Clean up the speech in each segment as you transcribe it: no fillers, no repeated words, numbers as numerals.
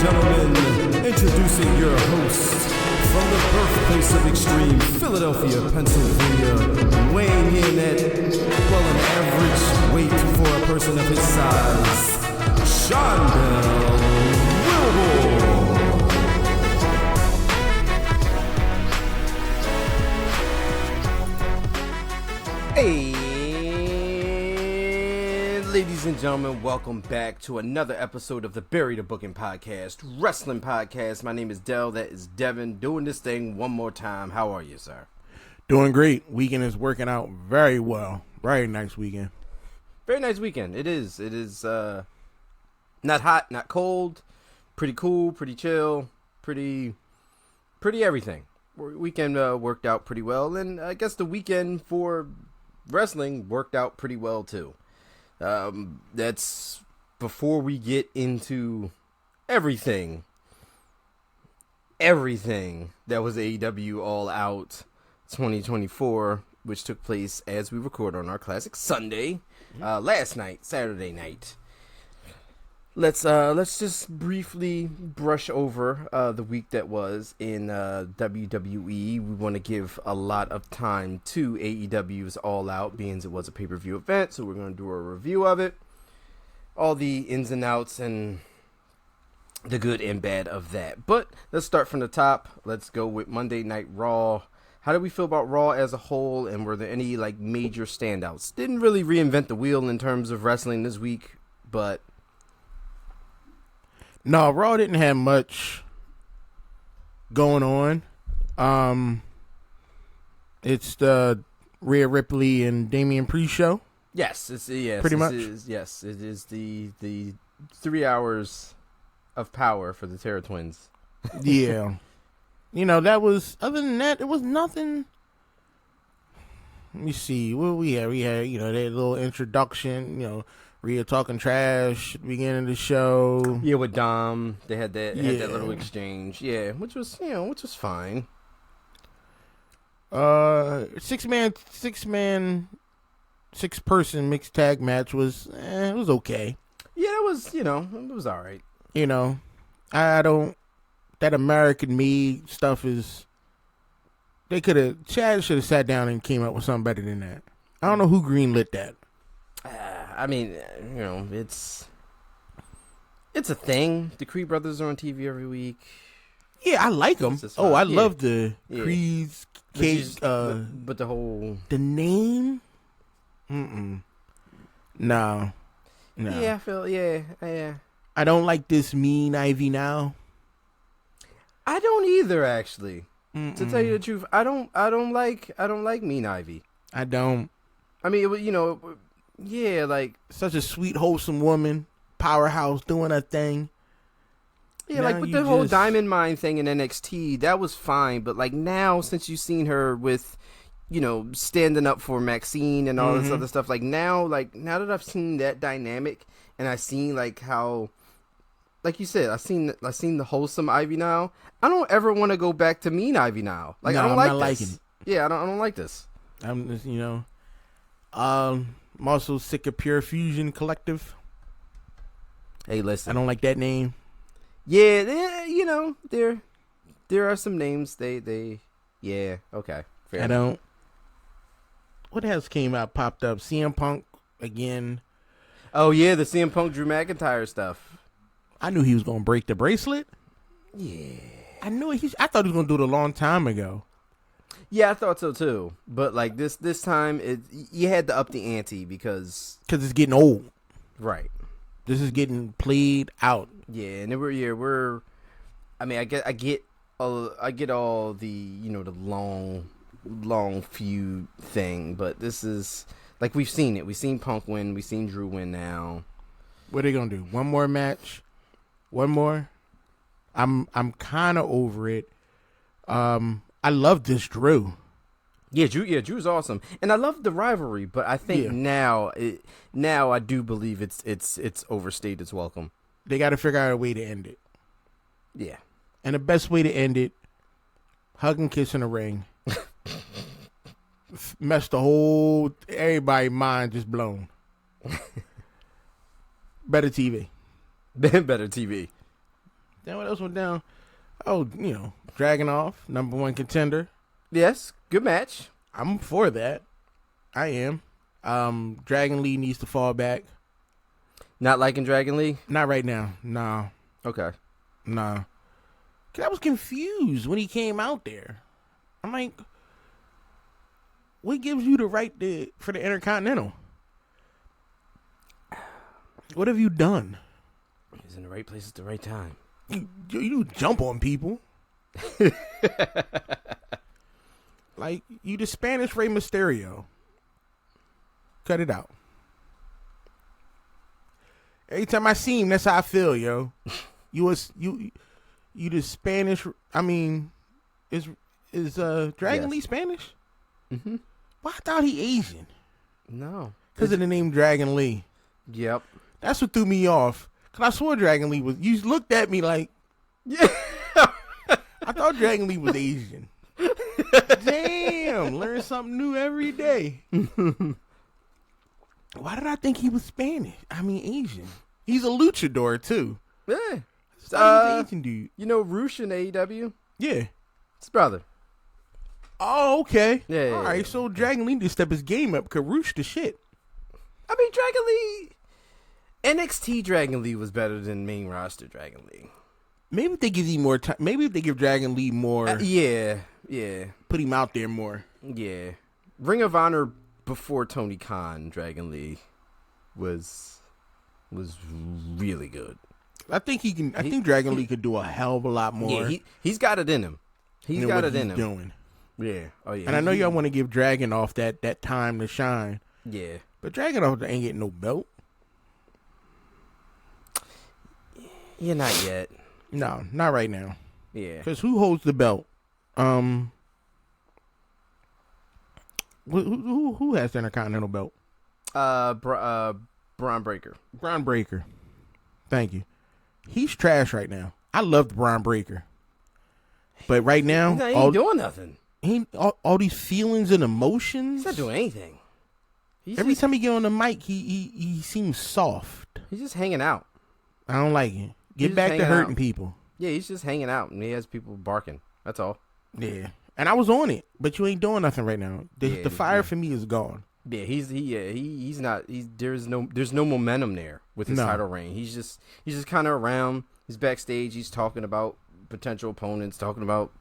gentlemen, introducing your host from the birthplace of extreme, Philadelphia, Pennsylvania, weighing in at, well, an average weight for a person of his size, Shondell Wilbur. Hey, ladies and gentlemen, welcome back to another episode of the Bury the Booking Podcast, Wrestling Podcast. My name is Dell, that is Devin, doing this thing one more time. How are you, sir? Doing great. Weekend is working out very well. Very nice weekend. Very nice weekend. It is. Not hot, not cold. Pretty cool, pretty chill, pretty everything. Weekend worked out pretty well, and I guess the weekend for wrestling worked out pretty well too. That's before we get into everything that was AEW All Out 2024, which took place as we record on our classic Sunday, last night, Saturday night. Let's just briefly brush over the week that was in WWE. We want to give a lot of time to AEW's All Out, being it was a pay-per-view event, so we're going to do a review of it. All the ins and outs and the good and bad of that. But let's start from the top. Let's go with Monday Night Raw. How did we feel about Raw as a whole, and were there any major standouts? Didn't really reinvent the wheel in terms of wrestling this week, but no, Raw didn't have much going on. It's the Rhea Ripley and Damian Priest show. Yes, pretty much. It is the 3 hours of power for the Terra Twins. Yeah, that was. Other than that, it was nothing. Let me see. What we had? We had that little introduction. Rhea talking trash at the beginning of the show. Yeah, with Dom, they had that little exchange. Yeah, which was fine. Six person mixed tag match was it was okay. Yeah, it was all right. I don't. That American made stuff is. Chad should have sat down and came up with something better than that. I don't know who greenlit that. I mean, it's a thing. The Creed brothers are on TV every week. Yeah, I like them. I love the Creed's case. But the whole the name. No. Yeah, I feel yeah. I don't like this Mean Ivy now. I don't either, actually. To tell you the truth, I don't like Mean Ivy. I don't. I mean, such a sweet, wholesome woman, powerhouse, doing her thing. Yeah, now with the whole Diamond Mine thing in NXT, that was fine. But now, since you've seen her with, standing up for Maxine and all this other stuff, now that I've seen that dynamic and I've seen how, like you said, I've seen the wholesome Ivy now. I don't ever want to go back to Mean Ivy now. I don't like this. Liking it. Yeah, I don't like this. I'm just I'm also sick of Pure Fusion Collective. Hey, listen. I don't like that name. Yeah, there are some names. Yeah, okay. Fair enough. What else popped up? CM Punk again. Oh yeah, the CM Punk Drew McIntyre stuff. I knew he was gonna break the bracelet. Yeah, I knew I thought he was gonna do it a long time ago. Yeah, I thought so too. But this time, you had to up the ante because it's getting old. Right. This is getting played out. Yeah, and we're. I mean, I get all the the long feud thing, but this is we've seen it. We've seen Punk win. We've seen Drew win. Now, what are they gonna do? One more match? One more? I'm kind of over it. I love this Drew. Yeah, Drew's awesome, and I love the rivalry. But I think now I do believe it's overstayed its welcome. They got to figure out a way to end it. Yeah, and the best way to end it: hug and kiss in a ring. Messed the whole everybody's mind just blown. Better TV. Better TV. Then what else went down? Oh, Dragunov, #1 contender. Yes, good match. I'm for that. I am. Dragon Lee needs to fall back. Not liking Dragon Lee? Not right now. Nah. Okay. Nah. 'Cause I was confused when he came out there. I'm like, what gives you the right for the Intercontinental? What have you done? He's in the right place at the right time. You jump on people. Like, you the Spanish Rey Mysterio. Cut it out. Every time I see him, that's how I feel, yo. You the Spanish. I mean, is Dragon Lee Spanish? Mm-hmm. Well, I thought he Asian. No, Because of the name Dragon Lee. Yep. That's what threw me off. Because I swore Dragon Lee was. You looked at me like, yeah. I thought Dragon Lee was Asian. Damn, learn something new every day. Why did I think he was Spanish? I mean, Asian. He's a luchador too. Yeah. He's an Asian dude. You know Roosh in AEW? Yeah. His brother. Oh, okay. Yeah. All right, so Dragon Lee did step his game up. Karush the shit. I mean, Dragon Lee. NXT Dragon Lee was better than main roster Dragon Lee. Maybe if they give you more time. Maybe if they give Dragon Lee more. Yeah. Put him out there more. Yeah. Ring of Honor before Tony Khan, Dragon Lee was really good. I think he can. I think Dragon Lee could do a hell of a lot more. Yeah, he's got it in him. He's got it in him. Doing. Yeah. Oh yeah. And I know y'all want to give Dragunov that time to shine. Yeah. But Dragunov ain't getting no belt. Yeah, not yet. No, not right now. Yeah. Because who holds the belt? Who has the Intercontinental belt? Braun Breaker. Braun Breaker. Thank you. He's trash right now. I loved Braun Breaker. But right now, He ain't doing nothing. All these feelings and emotions. He's not doing anything. Every time he get on the mic, he seems soft. He's just hanging out. I don't like it. Get back to hurting people. Yeah, he's just hanging out, and he has people barking. That's all. Yeah, and I was on it, but you ain't doing nothing right now. The fire for me is gone. Yeah, he's not. There's no momentum there with his title reign. He's just kind of around. He's backstage. He's talking about potential opponents. Talking about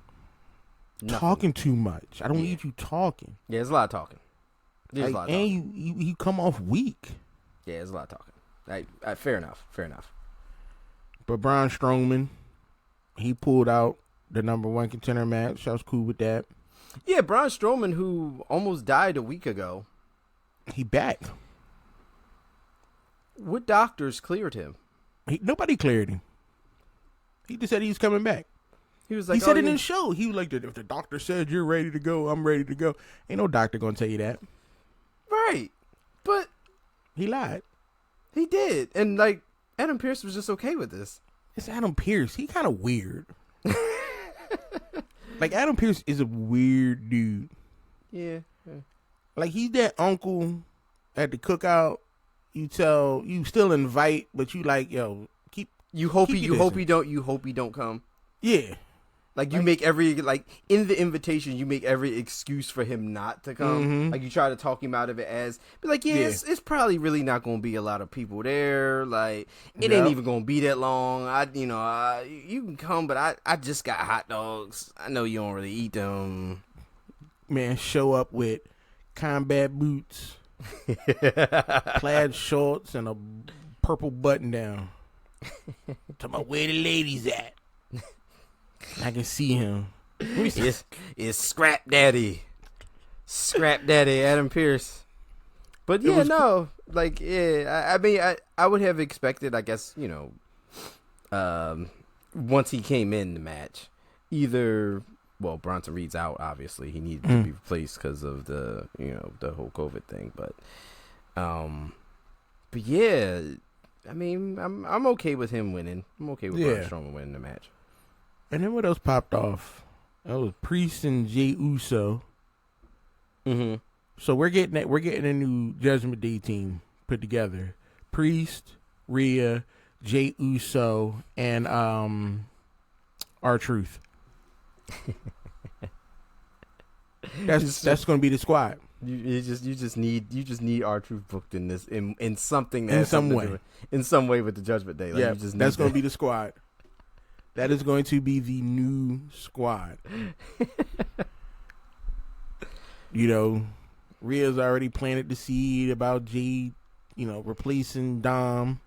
nothing. Talking too much. I don't need you talking. Yeah, there's a lot of talking. There's a lot of talking. And you come off weak. Yeah, there's a lot of talking. Fair enough. But Braun Strowman, he pulled out the #1 contender match. I was cool with that. Yeah, Braun Strowman, who almost died a week ago. He back. What doctors cleared him? Nobody cleared him. He just said he was coming back. He was like, he said it in the show. He was like, if the doctor said you're ready to go, I'm ready to go. Ain't no doctor gonna tell you that. Right. But he lied. He did. And like Adam Pearce was just okay with this. It's Adam Pearce. He kind of weird. Like, Adam Pearce is a weird dude. Yeah. Like, he's that uncle at the cookout. You still invite, but you like, yo, you hope he don't come. Yeah. Like, you make in the invitation, you make every excuse for him not to come. Mm-hmm. Like, you try to talk him out of it it's probably really not going to be a lot of people there. Like, it ain't even going to be that long. You can come, but I just got hot dogs. I know you don't really eat them. Man, show up with combat boots, plaid shorts, and a purple button down. Talking about where the ladies at. I can see him. It's Scrap Daddy Adam Pearce. But I mean, I would have expected, I guess, once he came in the match, Bronson Reed's out, obviously he needed to be replaced because of the whole COVID thing, but yeah, I mean, I'm okay with him winning. I'm okay with Braun Strowman winning the match. And then what else popped off? That was Priest and Jey Uso. Mm-hmm. So we're getting a new Judgment Day team put together. Priest, Rhea, Jay Uso, and R-Truth. That's going to be the squad. You just need R-Truth booked in this in something that In has some something way. to do in some way with the Judgment Day. Like, Yeah, you just that's need going to be the squad. That is going to be the new squad. Rhea's already planted the seed about Jade, replacing Dom.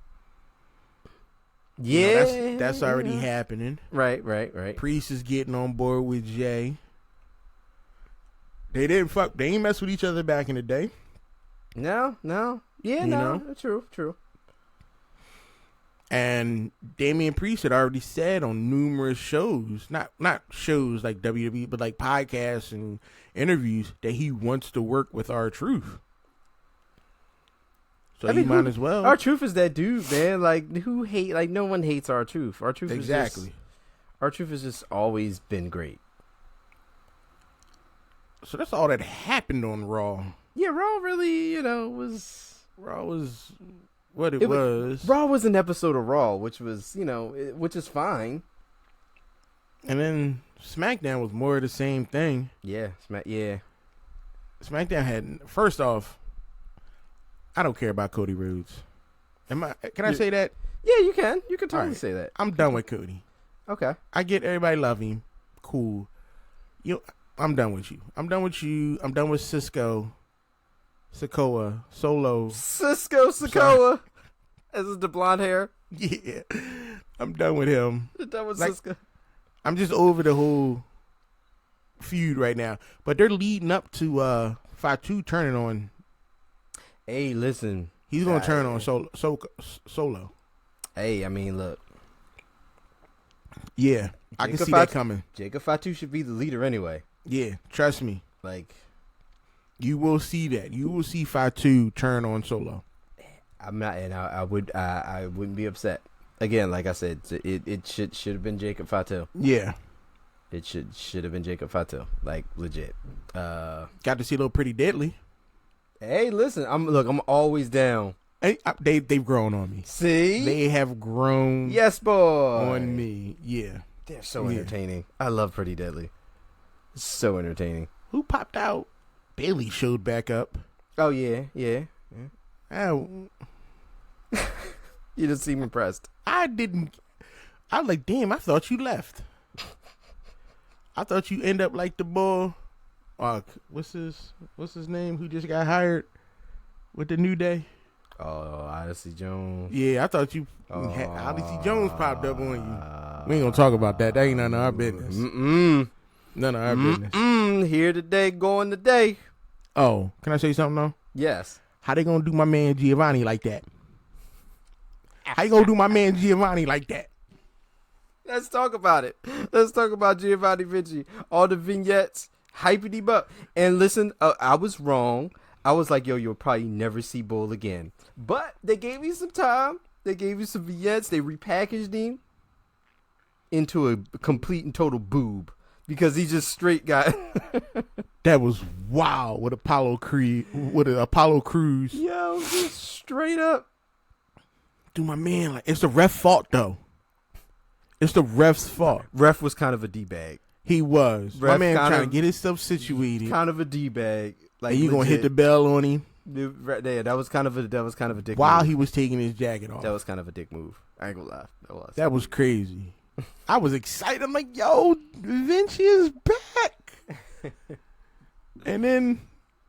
Yeah, That's already happening. Right. Priest is getting on board with Jay. They ain't mess with each other back in the day. No. Yeah, true. And Damian Priest had already said on numerous shows, not shows like WWE, but like podcasts and interviews, that he wants to work with R-Truth. So might as well. R-Truth is that dude, man. Like, who hate? Like, no one hates R-Truth. R-Truth exactly. R-Truth has just always been great. So that's all that happened on Raw. Yeah, Raw really, was what it was. Raw was an episode of Raw, which was, which is fine. And then SmackDown was more of the same thing. Yeah, SmackDown had, first off, I don't care about Cody Rhodes. Can I say that? Yeah, you can. You can totally say that. I'm done with Cody. Okay. I get everybody love him. Cool. I'm done with you. I'm done with Sikoa, Solo. Sikoa. As is the blonde hair. Yeah. I'm done with him. Done with Cisco. I'm just over the whole feud right now. But they're leading up to Fatu turning on. Hey, listen. He's going to turn on Solo. Hey, I mean, look. Yeah. I can see that coming. Jacob Fatu should be the leader anyway. Yeah, trust me. Like, you will see that. You will see Fatu turn on Solo. I'm not, and I wouldn't be upset. Again, like I said, it should have been Jacob Fatu. Yeah, it should have been Jacob Fatu. Like, legit. Got to see a little Pretty Deadly. Hey, listen, I'm always down. Hey, they've grown on me. See, they have grown. Yes, boy, on me. Yeah, they're so entertaining. I love Pretty Deadly. It's so entertaining. Who popped out? Bailey showed back up. Oh yeah. Oh. You didn't seem impressed. I didn't. I was like, damn, I thought you left. I thought you end up like the boy. What's his name? Who just got hired with the New Day? Oh, Odyssey Jones. Yeah, I thought you had Odyssey Jones popped up on you. We ain't gonna talk about that. That ain't none of our business. None of our business. Here today, going today. Oh, can I say something though? Yes. How they gonna do my man Giovanni like that? How you gonna do my man Giovanni like that? Let's talk about it. Let's talk about Giovanni Vinci. All the vignettes, hypity buck. And listen, I was wrong. I was like, you'll probably never see Bull again. But they gave me some time. They gave you some vignettes. They repackaged him into a complete and total boob. Because he just straight got... That was wild with Apollo Creed, with an Apollo Crews. Yo, just straight up. Do my man, like, it's the ref fault though. It's the ref's fault. Ref was kind of a D-bag. He was. Ref my man trying to get himself situated. Kind of a D-bag. Like, and you gonna hit the bell on him. Yeah, that was kind of a dick while move. He was taking his jacket off. That was kind of a dick move. I ain't gonna lie. That was crazy. I was excited. I'm like, yo, Vinci is back. And then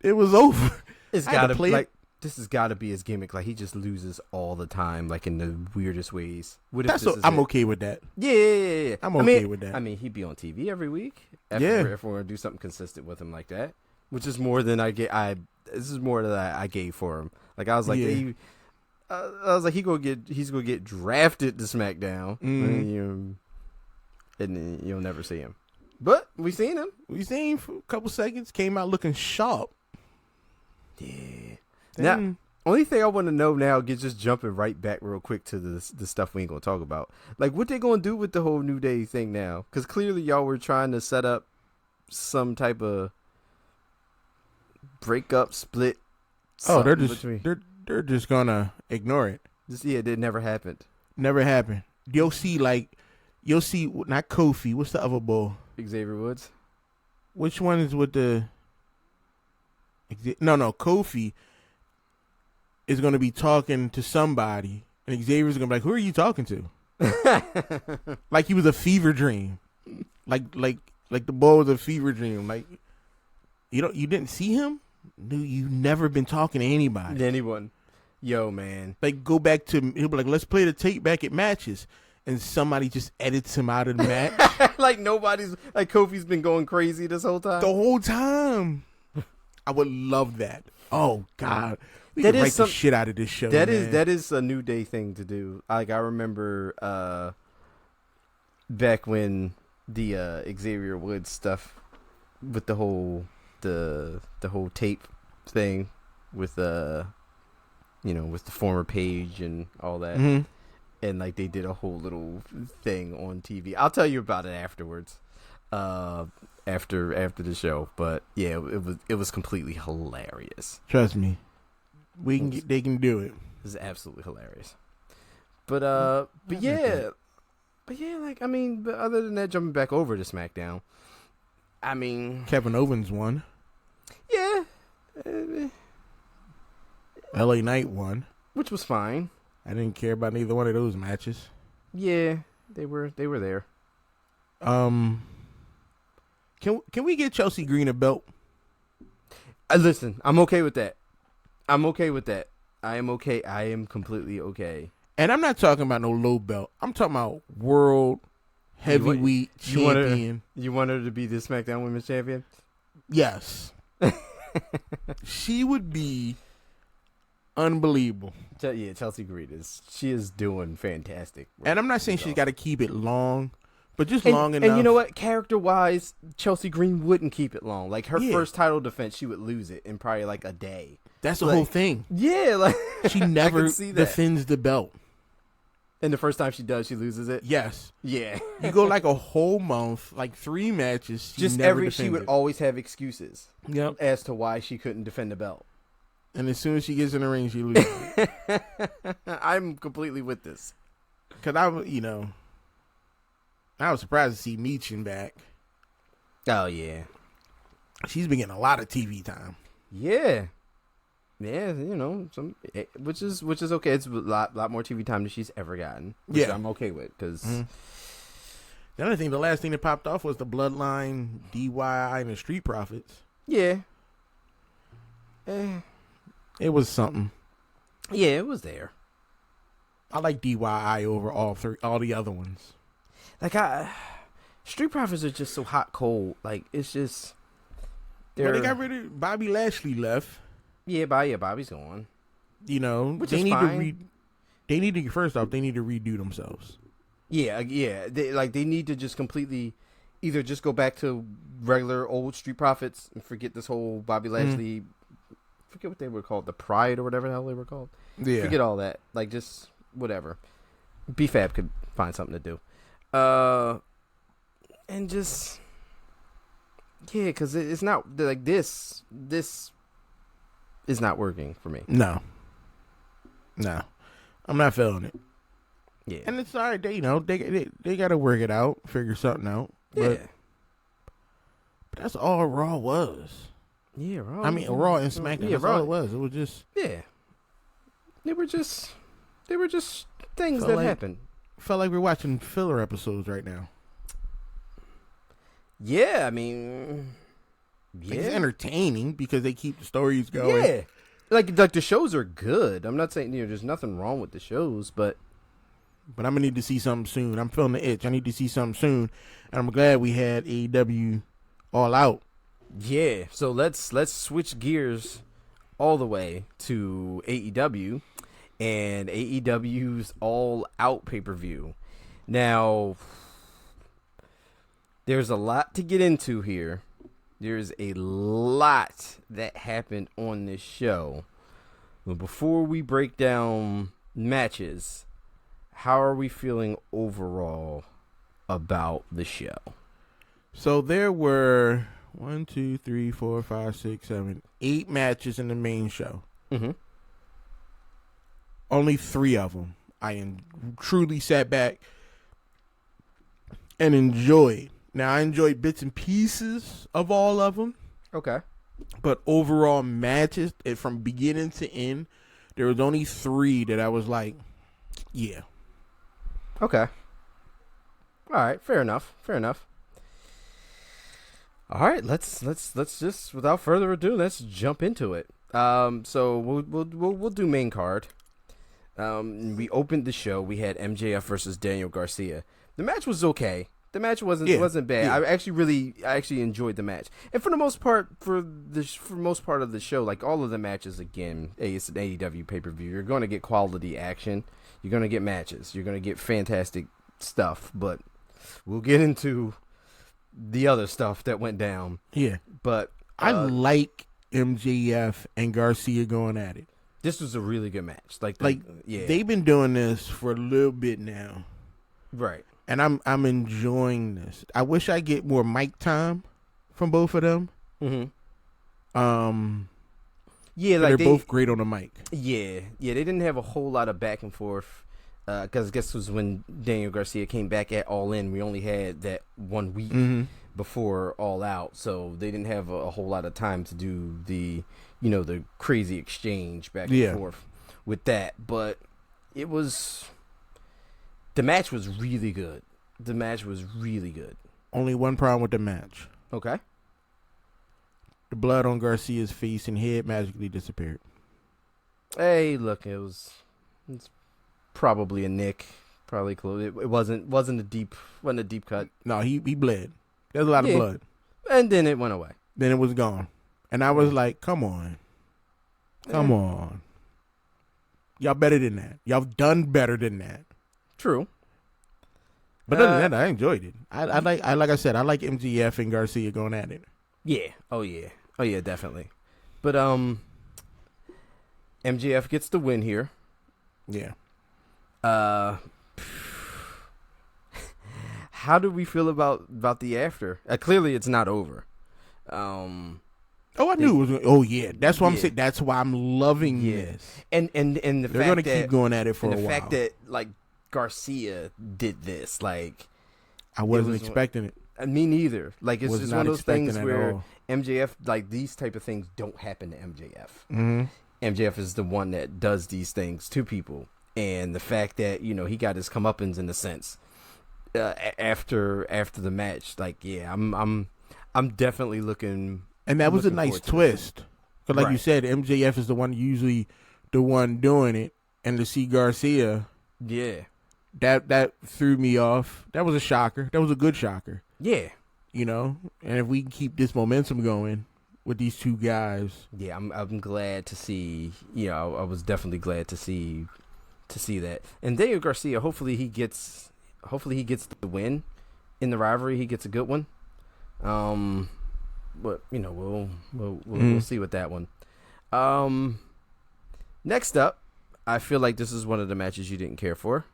it was over. It's gotta play like this has gotta be his gimmick. Like, he just loses all the time, like in the weirdest ways. I'm okay with that. Yeah. I'm okay with that. I mean, he'd be on TV every week. If we're gonna do something consistent with him like that, which is more than I get. This is more than I gave for him. Like, I was like, I was like, he's gonna get drafted to SmackDown, and then you'll never see him. But we seen him. We seen him for a couple seconds. Came out looking sharp. Yeah. Now, only thing I want to know now, just jumping right back real quick to the stuff we ain't gonna talk about. Like, what they gonna do with the whole New Day thing now? Because clearly y'all were trying to set up some type of breakup, split. Oh, they're just gonna ignore it. It never happened. Never happened. You'll see not Kofi. What's the other bull? Xavier Woods. Which one is with the? No. Kofi is going to be talking to somebody, and Xavier's going to be like, "Who are you talking to?" Like he was a fever dream. Like the bull was a fever dream. Like you didn't see him. You never been talking to anybody. Anyone. Yo, man. Like go back to he'll be like, let's play the tape back at matches, and somebody just edits him out of the match. Like Kofi's been going crazy this whole time. The whole time. I would love that. Oh God, we could write the shit out of this show. That is a New Day thing to do. Like I remember back when the Xavier Woods stuff with the whole tape thing with with the former Page and all that. Mm-hmm. And like they did a whole little thing on TV. I'll tell you about it afterwards. After the show. But yeah, it was completely hilarious. Trust me. They can do it. It was absolutely hilarious. But yeah, like I mean, but other than that, jumping back over to SmackDown, I mean, Kevin Owens won. Yeah. LA Knight won, which was fine. I didn't care about neither one of those matches. Yeah, they were there. Can we get Chelsea Green a belt? Listen, I'm okay with that. I am okay. I am completely okay. And I'm not talking about no low belt. I'm talking about world heavyweight champion. You want her to be the SmackDown Women's Champion? Yes. She would be unbelievable. Yeah, Chelsea Green she is doing fantastic. And I'm not saying she's got to keep it long, but just long enough. And you know what? Character-wise, Chelsea Green wouldn't keep it long. Like her first title defense, she would lose it in probably like a day. That's the whole thing. Yeah, like she never defends the belt. And the first time she does, she loses it? Yes. Yeah. You go like a whole month, like 3 matches. She would always have excuses. Yep. As to why she couldn't defend the belt. And as soon as she gets in the ring, she loses. I'm completely with this. Because I was surprised to see Meechin back. Oh, yeah. She's been getting a lot of TV time. Yeah. Yeah, which is okay. It's a lot more TV time than she's ever gotten. Which I'm okay with because the other thing, the last thing that popped off was the Bloodline, DIY, and the Street Profits. Yeah, it was something. Yeah, it was there. I like DIY over all the other ones. Like Street Profits are just so hot cold. Like it's just. But they got rid of Bobby Lashley left. Yeah, Bobby's gone. Which they need fine. They need to first off. They need to redo themselves. Yeah. They need to just completely, either just go back to regular old Street Profits and forget this whole Bobby Lashley. Forget what they were called, the Pride or whatever the hell they were called. Yeah. Forget all that. Like just whatever. BFAB could find something to do. And just because it's not like this. Is not working for me. No, I'm not feeling it. Yeah, and it's all right. They got to work it out, figure something out. But that's all Raw was. Yeah, Raw. I mean, Raw and SmackDown. That's all it was. It was just They were just things that happened. Felt like we're watching filler episodes right now. Yeah, I mean. Yeah. Like it's entertaining because they keep the stories going. Yeah. Like the shows are good. I'm not saying there's nothing wrong with the shows, but I'm gonna need to see something soon. I'm feeling the itch. I need to see something soon. And I'm glad we had AEW All Out. Yeah. So let's switch gears all the way to AEW and AEW's All Out pay-per-view. Now there's a lot to get into here. There's a lot that happened on this show. But before we break down matches, how are we feeling overall about the show? So there were 8 matches in the main show. Mm-hmm. Only 3 of them truly sat back and enjoyed. Now, I enjoyed bits and pieces of all of them. Okay. But overall matches, from beginning to end, there was only 3 that I was like, yeah. Okay. All right. Fair enough. All right. Let's just, without further ado, let's jump into it. So we'll do main card. We opened the show. We had MJF versus Daniel Garcia. The match was okay. The match wasn't bad. Yeah. I actually enjoyed the match. And for the most part, for most part of the show, like all of the matches, again, it's an AEW pay-per-view. You're going to get quality action. You're going to get matches. You're going to get fantastic stuff. But we'll get into the other stuff that went down. Yeah. But I like MJF and Garcia going at it. This was a really good match. They've been doing this for a little bit now. Right. And I'm enjoying this. I wish I get more mic time from both of them. Mm-hmm. Yeah, they're both great on the mic. Yeah. They didn't have a whole lot of back and forth. Because I guess it was when Daniel Garcia came back at All In. We only had that 1 week before All Out, so they didn't have a whole lot of time to do the crazy exchange back and forth with that. But the match was really good. Only one problem with the match. Okay. The blood on Garcia's face and head magically disappeared. Hey, look, it's probably a nick, probably close. It wasn't a deep cut. No, he bled. There's a lot of blood. And then it went away. Then it was gone. And I was like, come on. Y'all better than that. Y'all done better than that. True. But other than that, I enjoyed it. I like MJF and Garcia going at it. Yeah. Oh yeah, definitely. But MJF gets the win here. Yeah. How do we feel about the after? Clearly, it's not over. I knew it was. Oh yeah, that's why I'm saying. That's why I'm loving this. And the they're fact gonna keep going at it for a while. The fact that Garcia did this, I wasn't expecting it. Me neither. It's just one of those things where all. MJF, these type of things don't happen to MJF. Mm-hmm. MJF is the one that does these things to people, and the fact that he got his comeuppance in a sense after the match, I'm definitely looking. And that was a nice twist, because you said, MJF is usually the one doing it, and to see Garcia, that threw me off. That was a shocker. That was a good shocker. Yeah, and if we keep this momentum going with these two guys, I'm glad to see. I was definitely glad to see that. And Daniel Garcia, hopefully he gets the win in the rivalry. He gets a good one. But we'll see with that one. Next up, I feel like this is one of the matches you didn't care for.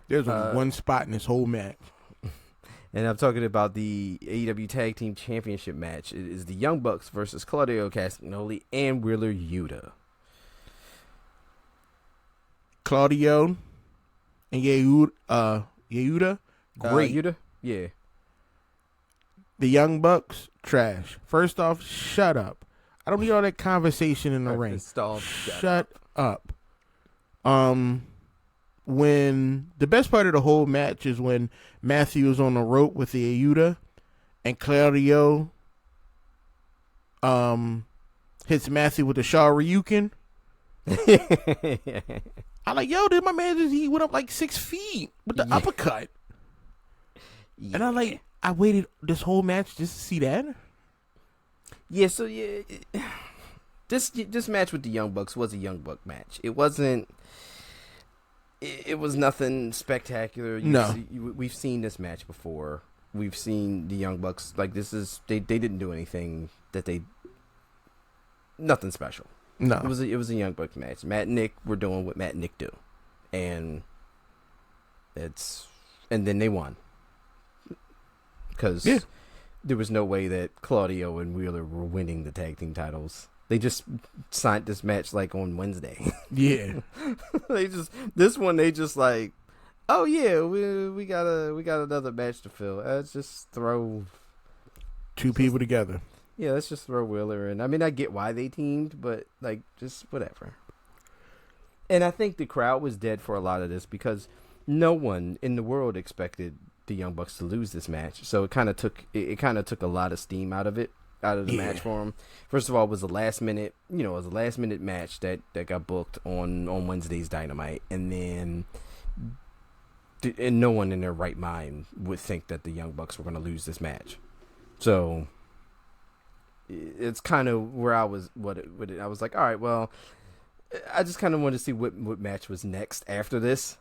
There's one spot in this whole match. And I'm talking about the AEW Tag Team Championship match. It is the Young Bucks versus Claudio Castagnoli and Wheeler Yuta. Claudio and Yuta, great. Yuta? Yeah. The Young Bucks, trash. First off, shut up. I don't need all that conversation in the ring. Shut up. When the best part of the whole match is when Matthew is on the rope with the Yuta and Claudio hits Matthew with the Shoryuken. I like, did my man he went up 6 feet with the uppercut. Yeah. And I waited this whole match just to see that. Yeah, so this match with the Young Bucks was a Young Buck match. It wasn't. It was nothing spectacular. We've seen this match before. We've seen the Young Bucks. They didn't do anything nothing special. No, it was a Young Bucks match. Matt and Nick were doing what Matt and Nick do, and then they won because there was no way that Claudio and Wheeler were winning the tag team titles They just signed this match like on Wednesday. Yeah. They just like, oh yeah, we got another match to fill. Let's just throw two people together. Yeah, let's just throw Wheeler in. I mean, I get why they teamed, but like, just whatever. And I think the crowd was dead for a lot of this because no one in the world expected the Young Bucks to lose this match. So it kind of took a lot of steam out of the match for them. First of all, it was a last minute match that got booked on Wednesday's Dynamite, and then no one in their right mind would think that the Young Bucks were going to lose this match. So it's kind of where I was. I was like, all right, well, I just kind of wanted to see what match was next after this,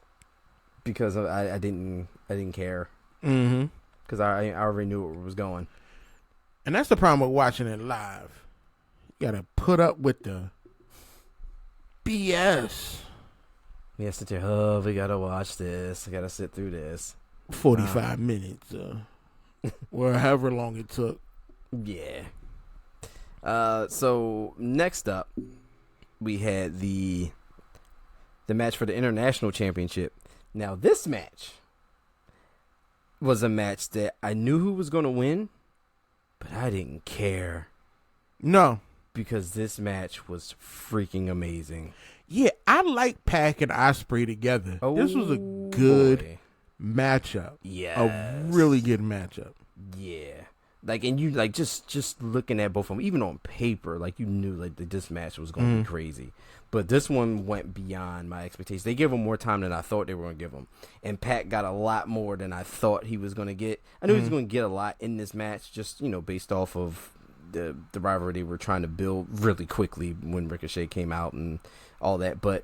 because I didn't care. Mm-hmm. Because I already knew where it was going. And that's the problem with watching it live. You gotta put up with the BS. Yeah, sit there. Oh, we gotta watch this. I gotta sit through this. 45 minutes, or however long it took. Yeah. So next up, we had the match for the International Championship. Now, this match was a match that I knew who was going to win, but I didn't care. No. Because this match was freaking amazing. Yeah, I like Pac and Ospreay together. Oh, this was a good matchup. Yeah. A really good matchup. Yeah. Like, and you, like, just looking at both of them, even on paper, like, you knew, like, that this match was going to be crazy. But this one went beyond my expectations. They gave him more time than I thought they were going to give him. And Pac got a lot more than I thought he was going to get. I knew he was going to get a lot in this match, just, based off of the rivalry they were trying to build really quickly when Ricochet came out and all that. But,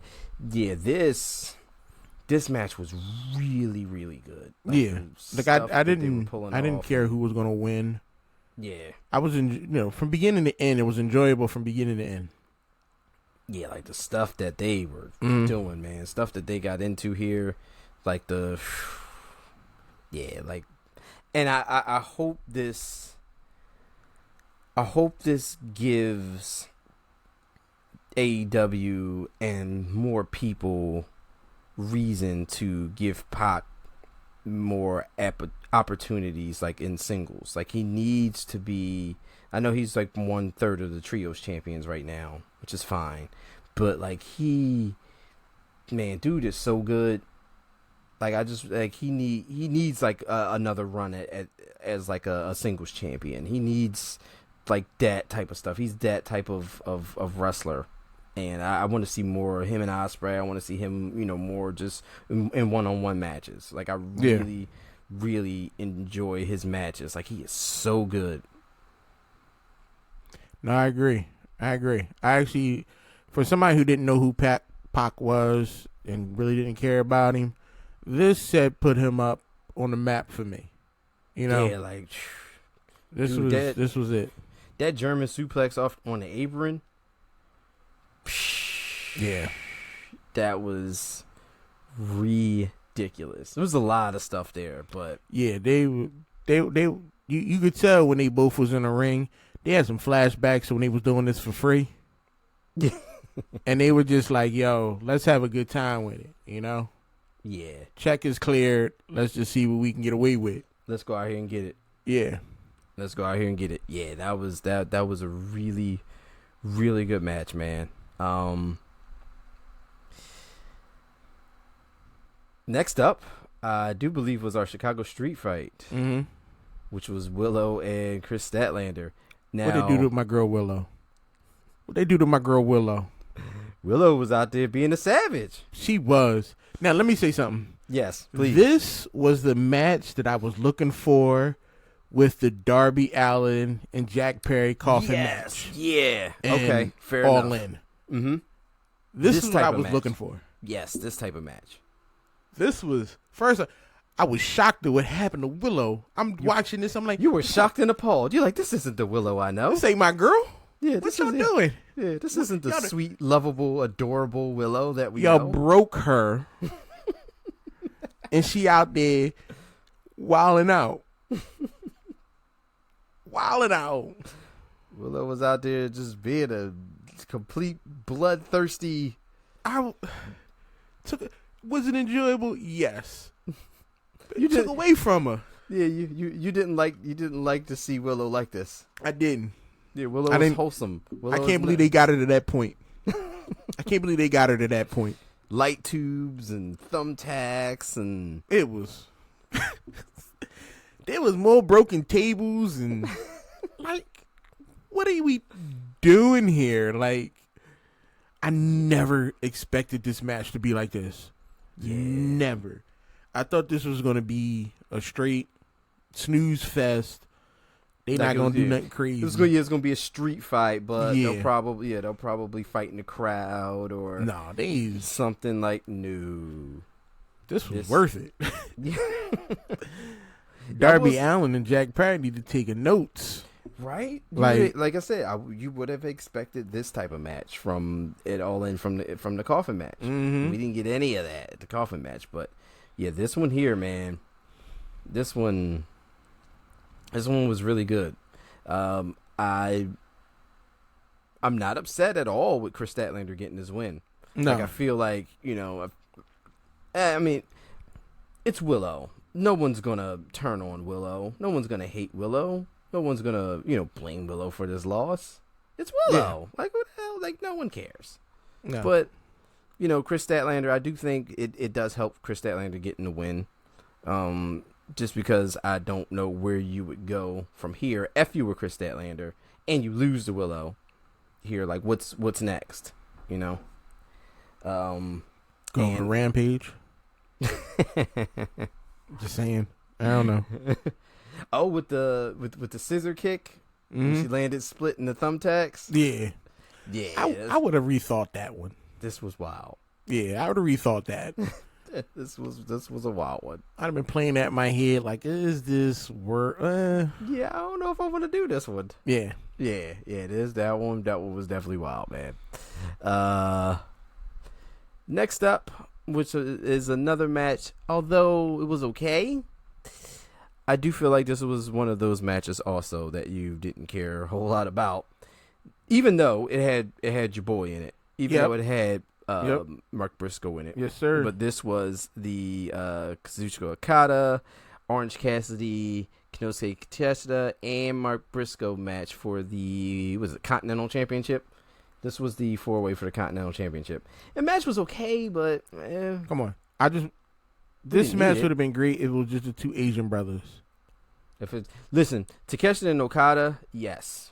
yeah, this match was really, really good. Like, yeah. Like, I didn't care who was going to win. Yeah. I was, from beginning to end, it was enjoyable from beginning to end. Yeah, like the stuff that they were doing, man. Stuff that they got into here. Like and I hope this gives AEW and more people reason to give Pac more opportunities, like in singles. Like, he needs to be, I know he's like 1/3 of the trios champions right now, which is fine, but like, dude is so good. Like, I just, like, he needs like another run at as like a singles champion. He needs like that type of stuff. He's that type of wrestler. And I want to see more of him and Ospreay. I want to see him, more just in one-on-one matches. Like, I really, really enjoy his matches. Like, he is so good. No, I agree. I actually, for somebody who didn't know who Pac was and really didn't care about him, this set put him up on the map for me. Yeah, like, this was it. That German suplex off on the apron. Yeah, that was ridiculous. There was a lot of stuff there, but yeah, you could tell when they both was in the ring. They had some flashbacks when they was doing this for free. And they were just like, "Yo, let's have a good time with it," Yeah. Check is cleared. Let's just see what we can get away with. Let's go out here and get it. Yeah. Let's go out here and get it. Yeah, that was a really, really good match, man. Next up, I do believe was our Chicago Street Fight, which was Willow and Chris Statlander. Now, what they do to my girl Willow? Willow was out there being a savage. She was. Now, let me say something. Yes, please. This was the match that I was looking for with the Darby Allin and Jack Perry coffin match. Yeah. Okay. Fair all enough. in. Mm-hmm. This is what I was looking for. Yes, this type of match. This was first. I was shocked at what happened to Willow. I'm watching this. I'm like, you were shocked and appalled. You're like, this isn't the Willow I know. This ain't my girl. Yeah, what y'all doing? Yeah, this isn't the sweet, lovable, adorable Willow that we y'all know. Broke her, and she out there wilding out. Willow was out there just being a complete bloodthirsty. Was it enjoyable? Yes. You took away from her. Yeah, you didn't like to see Willow like this. I didn't. Yeah, Willow was wholesome. I can't believe they got her to that point. I can't believe they got her to that point. Light tubes and thumbtacks and it was. There was more broken tables and like, what are we doing here? Like, I never expected this match to be like this. Yeah. Never. I thought this was going to be a straight snooze fest. They're not going to do nothing crazy. It's going to be a street fight, but they'll probably fight in the crowd or something like This was worth it. Darby Allin and Jack Perry need to take notes. Right? Like I said, you would have expected this type of match from it all in from the coffin match. Mm-hmm. We didn't get any of that at the coffin match, but yeah, this one here, man. This one was really good. I'm not upset at all with Chris Statlander getting his win. No. Like, I feel like, I mean, it's Willow. No one's gonna turn on Willow. No one's gonna hate Willow. No one's gonna, blame Willow for this loss. It's Willow. Yeah. Like, what the hell? Like, no one cares. No. But, Chris Statlander, I do think it does help Chris Statlander getting the win. Just because I don't know where you would go from here if you were Chris Statlander and you lose to Willow here. Like, what's next? Going to Rampage. Just saying. I don't know. Oh, with the scissor kick, she landed split in the thumbtacks. Yeah. I would have rethought that one. This was wild. Yeah, I would have rethought that. This was a wild one. I'd have been playing that in my head like, is this work? Yeah, I don't know if I want to do this one. Yeah. It is that one. That one was definitely wild, man. Next up, which is another match, although it was okay, I do feel like this was one of those matches also that you didn't care a whole lot about, even though it had your boy in it, even though it had Mark Briscoe in it. Yes, sir. But this was the Kazuchika Okada, Orange Cassidy, Kinosuke Takeshita, and Mark Briscoe match for the Continental Championship. This was the 4-way for the Continental Championship. The match was okay, but come on. This match would have been great if it was just the two Asian brothers. Listen, Takeshita and Okada, yes.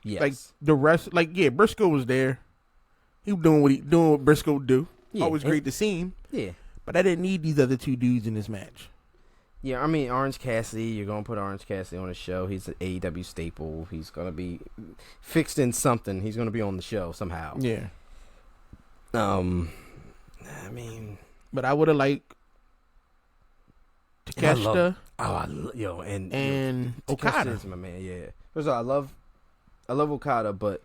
Like the rest, Briscoe was there. He was doing what Briscoe do. Yeah, always great to see him. Yeah, but I didn't need these other two dudes in this match. Yeah, I mean, Orange Cassidy, you're going to put Orange Cassidy on the show. He's an AEW staple. He's going to be fixed in something. He's going to be on the show somehow. Yeah. I mean. But I would have liked Takeshita. And Okada. Is my man, yeah. First of all, I love Okada, but,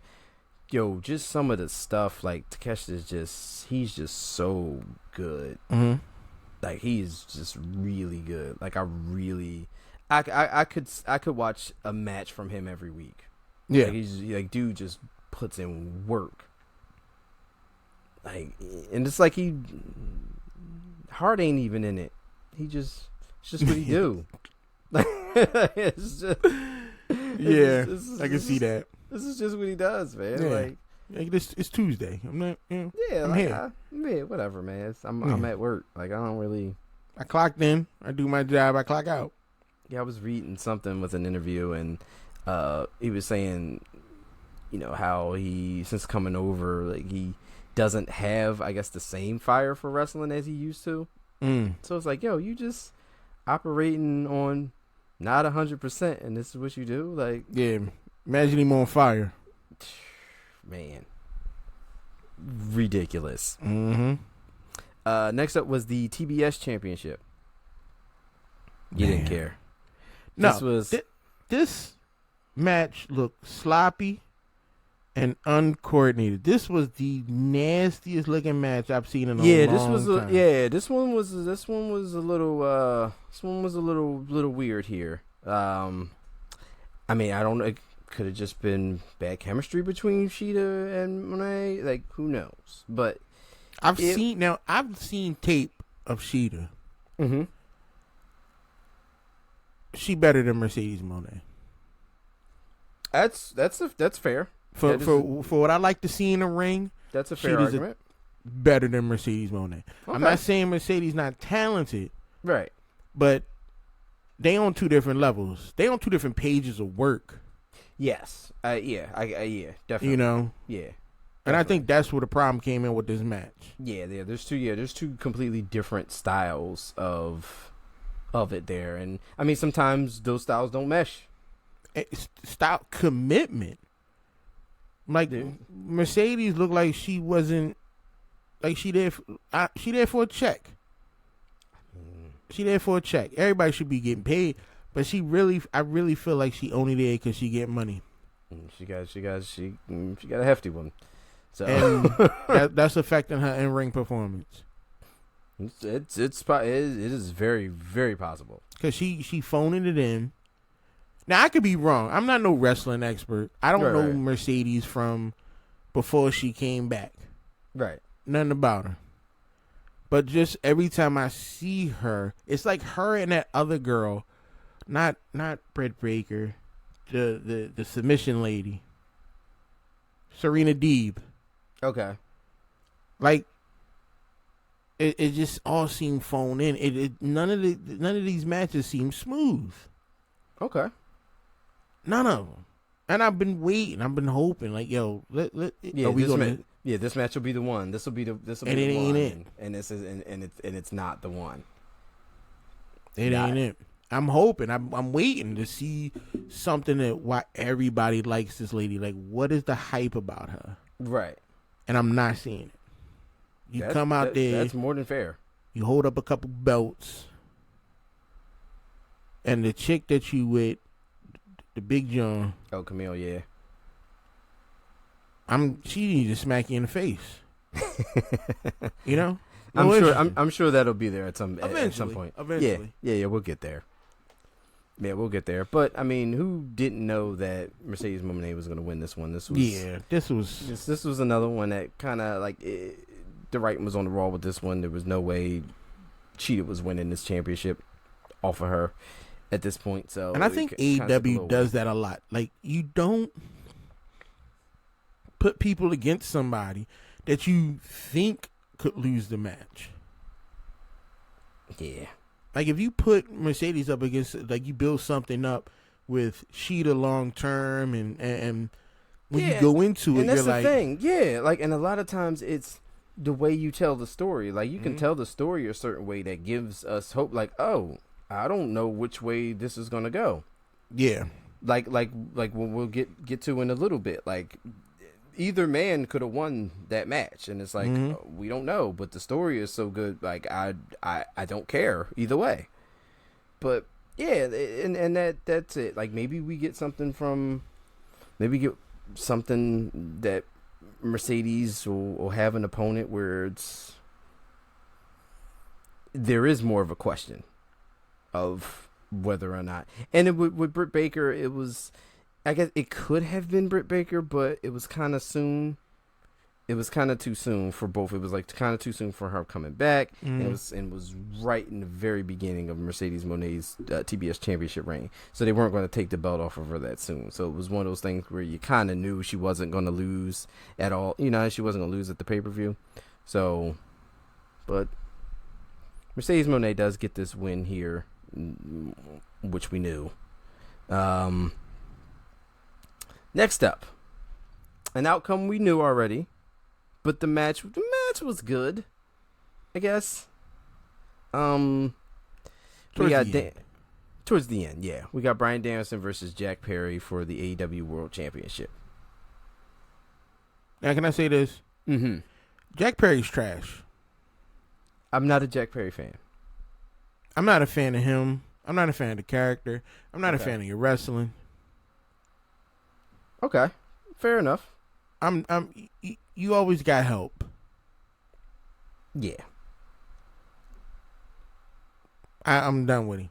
just some of the stuff, like, Takeshita he's just so good. Mm-hmm. Like, he's just really good. Like, I could watch a match from him every week. Yeah. Like, dude just puts in work. Like, and it's like Hart ain't even in it. It's just what he do. Like, it's just. I can see that. This is just what he does, man. Yeah. Like, it's Tuesday. I'm not. I'm here. Whatever, man. I'm at work. Like, I don't really. I clocked in. I do my job. I clock out. Yeah, I was reading something with an interview, and he was saying, how he, since coming over, like, he doesn't have, I guess, the same fire for wrestling as he used to. So it's like, you just operating on not 100%, and this is what you do. Like, yeah, imagine him on fire. Man, ridiculous. Mm-hmm. Next up was the TBS Championship. You didn't care. No, this match looked sloppy and uncoordinated. This was the nastiest looking match I've seen in a long time. This one was a little weird here. I mean, I don't know. could have just been bad chemistry between Sheeta and Monet. Like, who knows? But I've seen tape of Sheeta. Mm-hmm. She better than Mercedes Monet. That's fair. For what I like to see in the ring, that's a fair argument. Better than Mercedes Monet. Okay. I'm not saying Mercedes not talented, right? But they on two different levels. They on two different pages of work. Yes. Yeah, definitely. You know. Yeah. And definitely. I think that's where the problem came in with this match. Yeah. There's two completely different styles of it there, and I mean sometimes those styles don't mesh. Style commitment. Like Mercedes looked like she wasn't like she there for a check. She there for a check. Everybody should be getting paid, but I really feel like she only there because she get money. She got a hefty one. So and that's affecting her in ring performance. It is very, very possible because she phoning it in. Now I could be wrong. I'm not no wrestling expert. I don't know Mercedes from before she came back. Right. Nothing about her. But just every time I see her, it's like her and that other girl, not Britt Baker, the submission lady, Serena Deeb. Okay. Like it just all seemed phoned in. None of these matches seem smooth. Okay. None of them. And I've been waiting. I've been hoping. Like, yo, this match will be the one. This will be the ain't one. It. And it's not the one. It ain't it. I'm hoping. I'm waiting to see something that why everybody likes this lady. Like, what is the hype about her? Right. And I'm not seeing it. You come out there. That's more than fair. You hold up a couple belts. And the chick that you with, the Big John. Oh, Camille, yeah. She needs to smack you in the face. You know? I'm sure that'll be there at some point. Eventually. Yeah, we'll get there. Yeah, we'll get there. But I mean, who didn't know that Mercedes Moné was going to win this one? This was another one that kind of like the writing was on the wall with this one. There was no way Cheetah was winning this championship off of her at this point. So, and I think AEW does that a lot. Like, you don't put people against somebody that you think could lose the match. Yeah. Like, if you put Mercedes up against, like, you build something up with Sheeta long term, and when you go into it, you're like, the thing. Yeah, like, and a lot of times it's the way you tell the story. Like, you can tell the story a certain way that gives us hope. Like, oh, I don't know which way this is gonna go. Yeah. Like we'll get to in a little bit. Like, either man could have won that match, and it's like we don't know, but the story is so good. Like, I don't care either way. But yeah, and that's it. Like, maybe we get something that Mercedes will have an opponent where there is more of a question of whether or not. And with Britt Baker, it was, I guess it could have been Britt Baker, but it was kind of soon. It was kind of too soon for both. It was like kind of too soon for her coming back, and it was right in the very beginning of Mercedes Moné's TBS Championship reign. So they weren't going to take the belt off of her that soon. So it was one of those things where you kind of knew she wasn't going to lose at all. You know, she wasn't going to lose at the pay-per-view. So, but Mercedes Moné does get this win here, which we knew. Next up, an outcome we knew already, but the match was good, I guess. Towards the end, yeah. We got Bryan Danielson versus Jack Perry for the AEW World Championship. Now, can I say this? Mm-hmm. Jack Perry's trash. I'm not a Jack Perry fan. I'm not a fan of him. I'm not a fan of the character. I'm not a fan of your wrestling. Okay, fair enough. You always got help. Yeah. I'm done with him.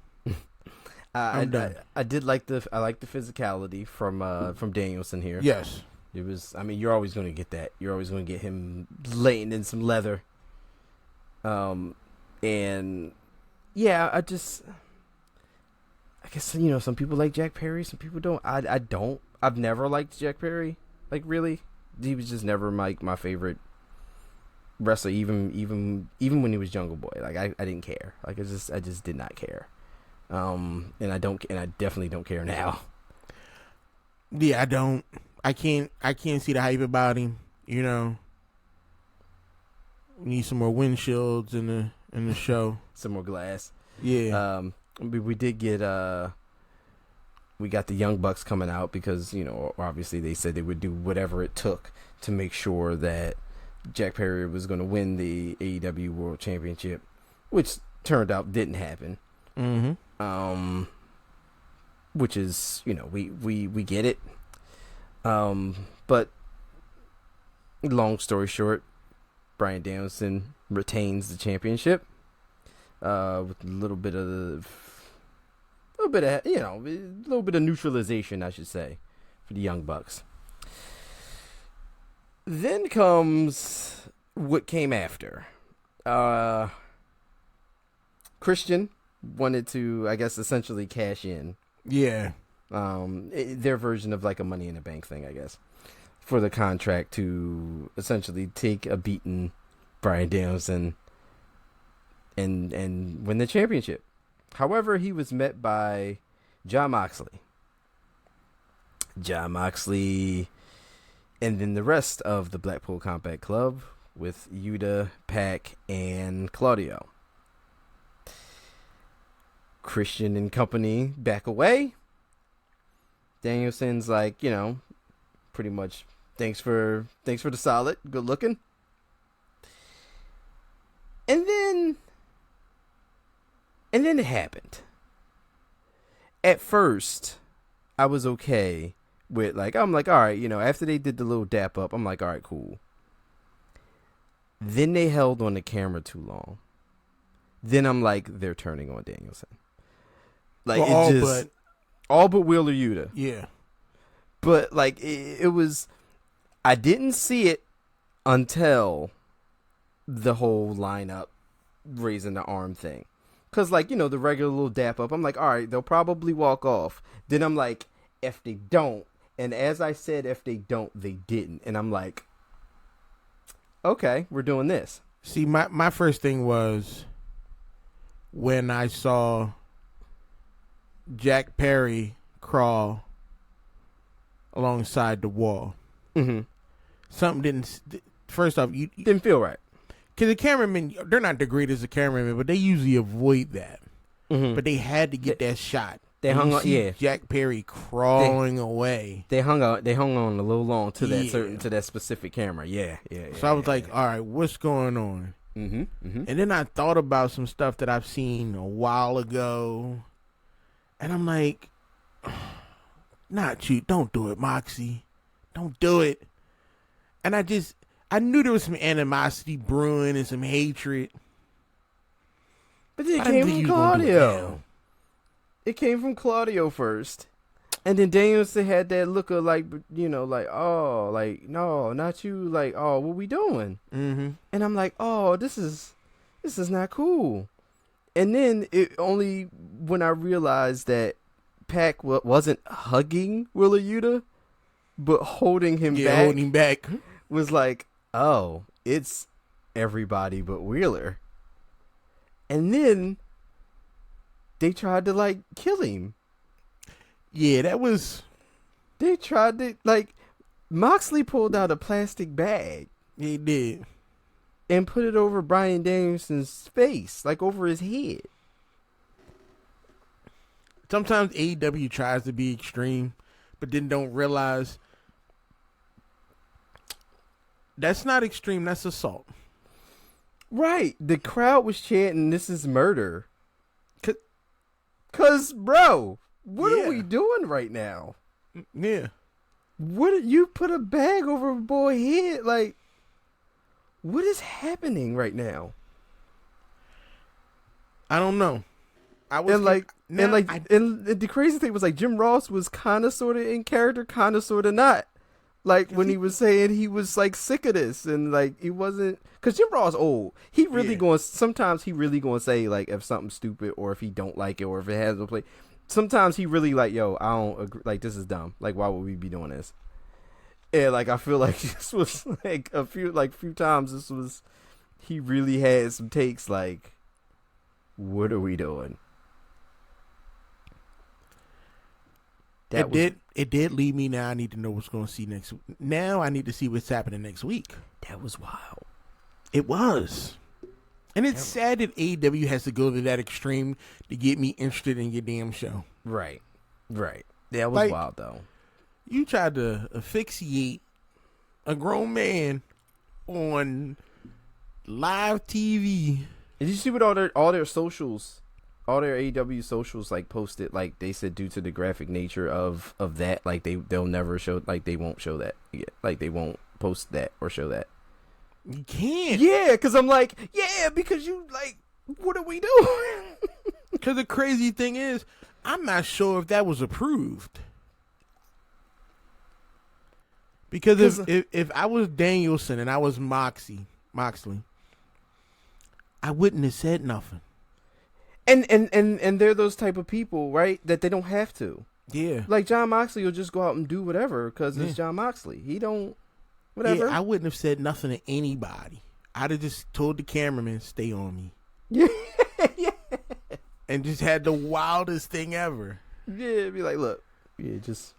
I I'm done. I did like the physicality from Danielson here. Yes. It was. I mean, you're always going to get that. You're always going to get him laying in some leather. And yeah, I guess some people like Jack Perry, some people don't. I don't. I've never liked Jack Perry. Like, really, he was just never my favorite wrestler. Even when he was Jungle Boy, like I didn't care. Like I just did not care. And I definitely don't care now. Yeah, I don't. I can't see the hype about him. You know, we need some more windshields in the show. Some more glass. Yeah. We did get we got the Young Bucks coming out because obviously they said they would do whatever it took to make sure that Jack Perry was going to win the AEW World Championship, which turned out didn't happen. Mm-hmm. Which is we get it. But long story short, Bryan Danielson retains the championship with a little bit of neutralization, I should say, for the Young Bucks. Then comes what came after. Christian wanted to, I guess, essentially cash in. Yeah. Their version of like a Money in the Bank thing, I guess, for the contract to essentially take a beaten Bryan Danielson and win the championship. However, he was met by Jon Moxley, and then the rest of the Blackpool Combat Club with Yuta, Pac, and Claudio. Christian and company back away. Danielson's like, pretty much thanks for the solid, good looking. And then it happened. At first, I was okay with I'm like, all right, after they did the little dap up, I'm like, all right, cool. Then they held on the camera too long. Then I'm like, they're turning on Danielson. Like, well, all but Wheeler Yuta. Yeah. But it was, I didn't see it until the whole lineup raising the arm thing. Cause the regular little dap up, I'm like, all right, they'll probably walk off. Then I'm like, if they don't, and as I said, if they don't, they didn't. And I'm like, okay, we're doing this. See, my first thing was when I saw Jack Perry crawl alongside the wall. Mm-hmm. Something didn't. First off, you didn't feel right. Because the cameramen, they're not the greatest of cameramen, but they usually avoid that. Mm-hmm. But they had to get that shot. They hung on, yeah. Jack Perry crawling away. They hung on a little long to that specific camera. Yeah. So I was like, all right, what's going on? Mm-hmm. Mm-hmm. And then I thought about some stuff that I've seen a while ago. And I'm like, not you. Don't do it, Moxie. Don't do it. And I knew there was some animosity brewing and some hatred. But it came from Claudio. It came from Claudio first. And then Danielson had that look of no, not you. What we doing? Mm-hmm. And I'm like, oh, this is not cool. And then it only when I realized that Pac wasn't hugging Wheeler Yuta, but holding him back, was like, oh, it's everybody but Wheeler. And then they tried to kill him. Yeah, that was. They tried to Moxley pulled out a plastic bag. He did. And put it over Bryan Danielson's face, over his head. Sometimes AEW tries to be extreme, but then don't realize that's not extreme, that's assault. Right. The crowd was chanting, this is murder. Cause, bro, what are we doing right now? Yeah. What, you put a bag over a boy's head? What is happening right now? I don't know. And and the crazy thing was like Jim Ross was kind of sort of in character, kind of sort of not. Like when he was saying he was like sick of this and like he wasn't, because Jim Ross old. He really sometimes he really going to say like if something's stupid or if he don't like it or if it has no play. Sometimes he really like, yo, I don't agree. Like this is dumb. Like why would we be doing this? And like I feel like this was like a few times this was, he really had some takes like, what are we doing? It did lead me. Now I need to know what's going to see next. Now I need to see what's happening next week. That was wild. It was, and it's sad that AEW has to go to that extreme to get me interested in your damn show. Right. That was wild though. You tried to asphyxiate a grown man on live TV. Did you see what all their socials? All their AEW socials like posted, like they said due to the graphic nature of that, like they'll never show, like they won't show that, like they won't post that or show that. You can't. Yeah, because I'm like, yeah, because you like, what are we doing? Because the crazy thing is, I'm not sure if that was approved. Because if I was Danielson and I was Moxley, I wouldn't have said nothing. And they're those type of people, right? That they don't have to. Yeah. Like John Moxley will just go out and do whatever because it's John Moxley. He don't, whatever. Yeah, I wouldn't have said nothing to anybody. I'd have just told the cameraman, stay on me. Yeah. And just had the wildest thing ever. Yeah, be like, look. Yeah, just.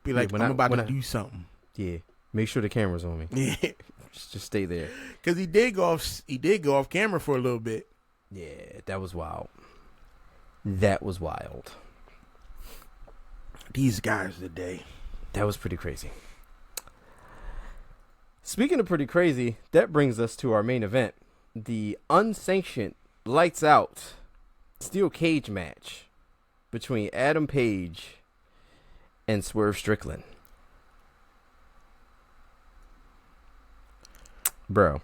Be like, I'm about to do something. Yeah. Make sure the camera's on me. Yeah. Just stay there. Because he did go off camera for a little bit. Yeah, that was wild. That was wild. These guys today. That was pretty crazy. Speaking of pretty crazy, that brings us to our main event. The unsanctioned lights out steel cage match between Adam Page and Swerve Strickland. Bro.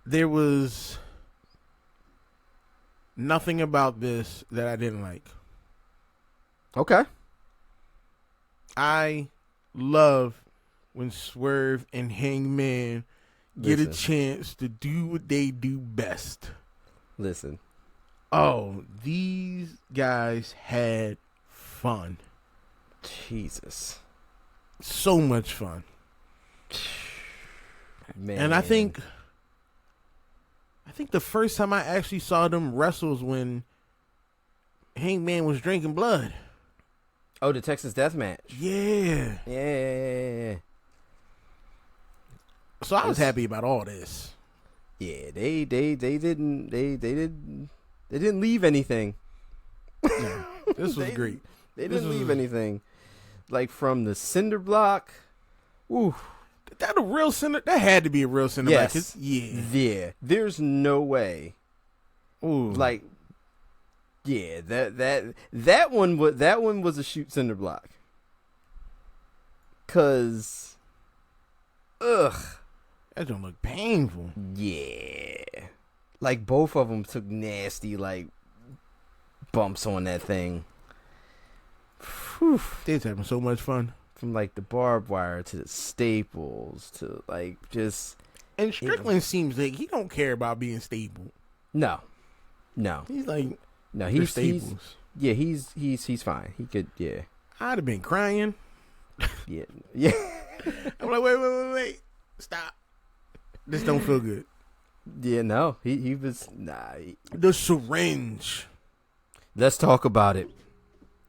There was nothing about this that I didn't like. Okay. I love when Swerve and Hangman get a chance to do what they do best. Listen. Oh, these guys had fun. Jesus. So much fun. Man. And I think the first time I actually saw them wrestle was when Hangman was drinking blood. Oh, the Texas Death Match. Yeah. Yeah. So I was happy about all this. Yeah, they didn't leave anything. No, this was great. They didn't leave anything. Like from the cinder block. Ooh. That a real cinder? That had to be a real cinder block. Yeah. There's no way. Ooh. Like, yeah, that one was a shoot cinder block. 'Cause, ugh, that don't look painful. Yeah, like both of them took nasty like bumps on that thing. Whew. They was having so much fun. From like the barbed wire to the staples to like just. And Strickland seems like he don't care about being stapled. No. He's like, no, he's fine. He could, yeah. I'd have been crying. Yeah. I'm like, wait, stop. This don't feel good. Yeah, no, he was the syringe. Let's talk about it.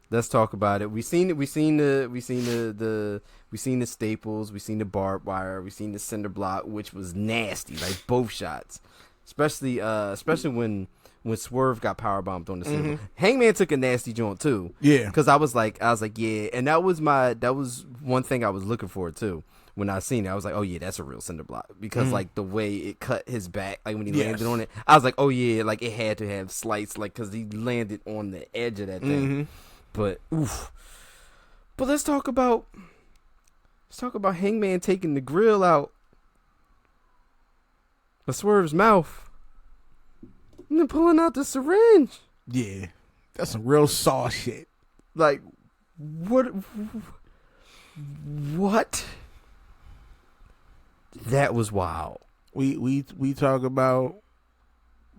We seen the staples, we seen the barbed wire, we seen the cinder block, which was nasty, like both shots. Especially when Swerve got powerbombed on the cinder block. Hangman took a nasty joint too. Yeah. Cause I was like, yeah, and that was one thing I was looking for too. When I seen it, I was like, oh yeah, that's a real cinder block. Because like the way it cut his back, like when he landed on it, I was like, oh yeah, like it had to have slice, like cause he landed on the edge of that thing. But oof. But let's talk about Hangman taking the grill out of Swerve's mouth. And then pulling out the syringe. Yeah, that's some real Saw shit. Like, what? What? That was wild. We talk about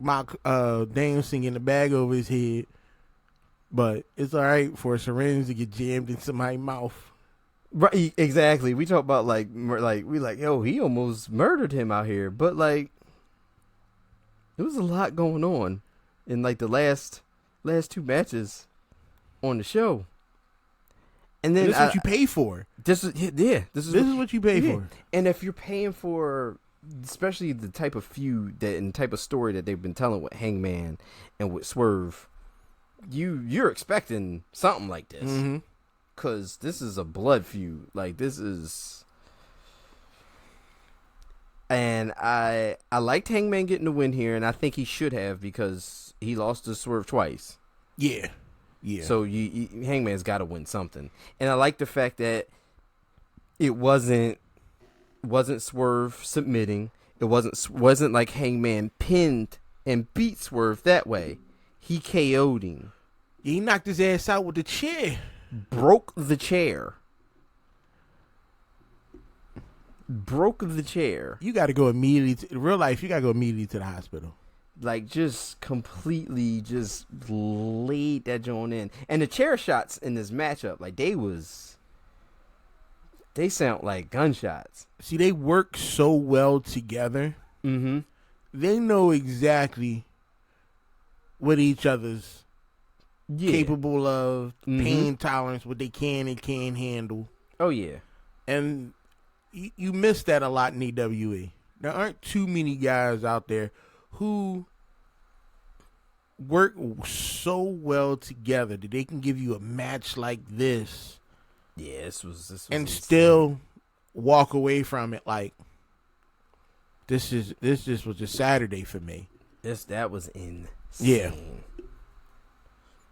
Danielson getting the bag over his head, but it's all right for a syringe to get jammed in somebody's mouth. Right, exactly. We talk about yo, he almost murdered him out here, but like, there was a lot going on in like the last two matches on the show, and then this is what you pay for. This is what you pay for. And if you're paying for, especially the type of feud and type of story that they've been telling with Hangman and with Swerve, you're expecting something like this. Mm-hmm. Because this is a blood feud. Like, this is... And I liked Hangman getting the win here, and I think he should have, because he lost to Swerve twice. Yeah. Yeah. So Hangman's got to win something. And I like the fact that it wasn't Swerve submitting. It wasn't like Hangman pinned and beat Swerve that way. He KO'd him. He knocked his ass out with the chair. Broke the chair. You got to go immediately. In real life, you got to go immediately to the hospital. Like, just completely just laid that joint in. And the chair shots in this matchup, like, they sound like gunshots. See, they work so well together. Mm-hmm. They know exactly what each other's capable of, pain tolerance, what they can and can't handle. Oh, yeah. And you miss that a lot in AWE. There aren't too many guys out there who work so well together that they can give you a match like this. Yeah, this was and insane. Still walk away from it like this just was a Saturday for me. That was insane. Yeah.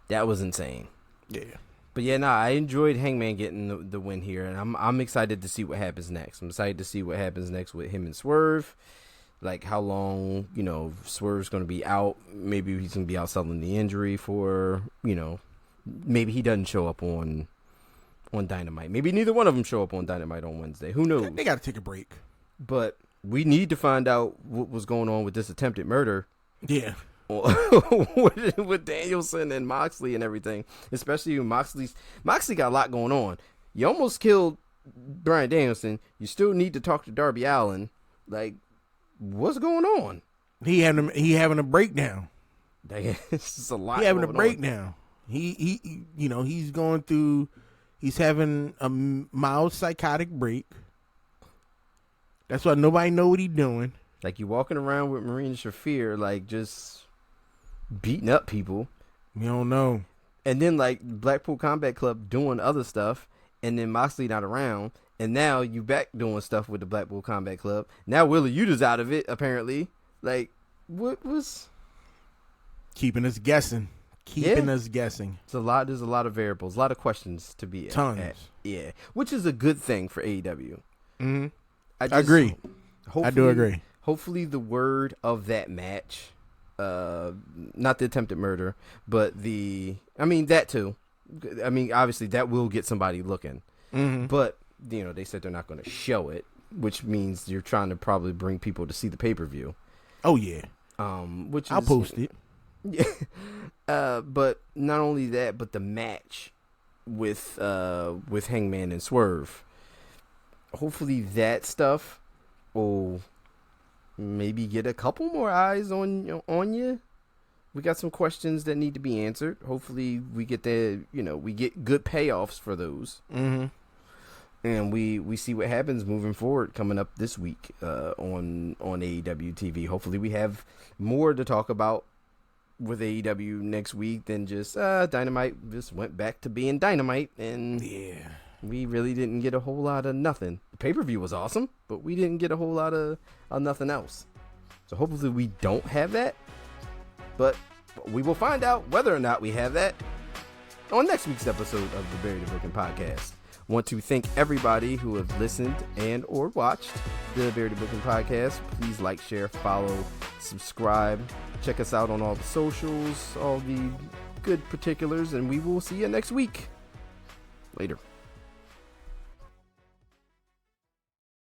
That was insane. Yeah. But yeah, I enjoyed Hangman getting the win here, and I'm excited to see what happens next. I'm excited to see what happens next with him and Swerve. Like, how long, Swerve's going to be out. Maybe he's going to be out selling the injury for, maybe he doesn't show up on Dynamite. Maybe neither one of them show up on Dynamite on Wednesday. Who knows? They got to take a break. But we need to find out what was going on with this attempted murder. Yeah. with Danielson and Moxley and everything, especially when Moxley got a lot going on. You almost killed Bryan Danielson. You still need to talk to Darby Allin. Like, what's going on? He having a breakdown. It's just a lot. He having a breakdown. He's going through. He's having a mild psychotic break. That's why nobody know what he's doing. Like, you walking around with Marina Shafir, like, just beating up people. We don't know. And then, like, Blackpool Combat Club doing other stuff, and then Moxley not around, and now you back doing stuff with the Blackpool Combat Club. Now Wheeler Yuta's out of it, apparently. Like, what was... Keeping us guessing. Us guessing. There's a lot of variables, a lot of questions to be Tons. Yeah, which is a good thing for AEW. Mm-hmm. I agree. I do agree. Hopefully the word of that match, not the attempted murder, but that too. I mean, obviously that will get somebody looking. Mm-hmm. But, they said they're not going to show it, which means you're trying to probably bring people to see the pay-per-view. Oh, yeah. I'll post it. Yeah. But not only that, but the match with Hangman and Swerve. Hopefully that stuff will maybe get a couple more eyes on you. We got some questions that need to be answered. Hopefully we get we get good payoffs for those. Mm-hmm. And we see what happens moving forward coming up this week on AEW TV. Hopefully we have more to talk about with AEW next week than just Dynamite just went back to being Dynamite, and we really didn't get a whole lot of nothing. The pay-per-view was awesome, but we didn't get a whole lot of nothing else. So hopefully we don't have that, but we will find out whether or not we have that on next week's episode of the Buried and Broken podcast. Want to thank everybody who have listened and or watched the Buried and Broken podcast. Please like, share, follow, subscribe, check us out on all the socials, all the good particulars, and we will see you next week. Later.